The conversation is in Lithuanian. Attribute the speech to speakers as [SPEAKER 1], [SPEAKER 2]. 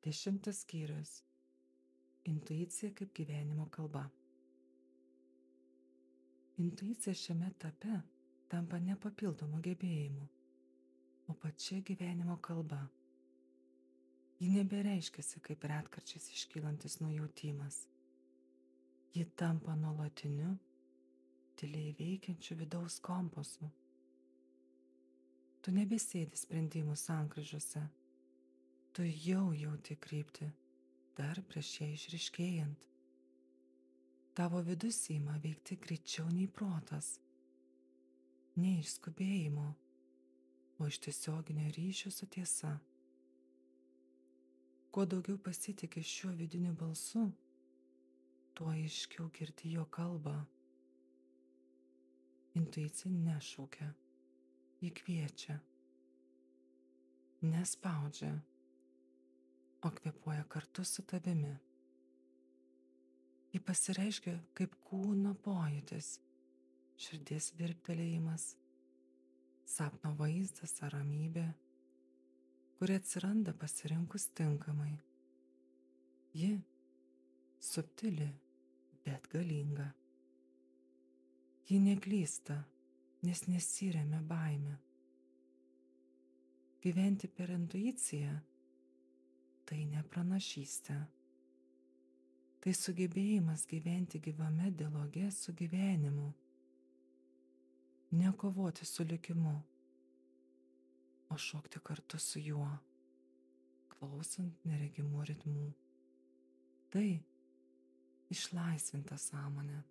[SPEAKER 1] 10 skyrius. Intuicija kaip gyvenimo kalba. Intuicija šiame etape tampa ne papildomu gebėjimu, o pačia gyvenimo kalba. Ji nebereiškiasi kaip retkarčiais iškylantis nujautimas. Ji tampa nuolatiniu, tyliai veikiančiu vidaus kompasu. Tu nebesėdi sprendimų sankryžose, tu jau jauti kryptį, dar prieš ją išryškėjant. Tavo vidus ima veikti greičiau nei protas. Ne iš skubėjimo, o iš tiesioginio ryšio su tiesa. Kuo daugiau pasitiki šiuo vidiniu balsu, tuo aiškiau girdi jo kalbą. Intuicija nešaukia, ji kviečia. Nespaudžia, o kvėpuoja kartu su tavimi. Ji pasireiškia kaip kūno pojūtis, širdies virptelėjimas, sapno vaizdas ar ramybė, kuri atsiranda pasirinkus tinkamai. Ji subtili, bet galinga. Ji neklysta, nes nesiremia baime. Gyventi per intuiciją – tai ne pranašystė. Tai sugebėjimas gyventi gyvame dialoge su gyvenimu. Ne kovoti su likimu, o šokti kartu su juo, klausant neregimų ritmų. Tai išlaisvinta sąmonė.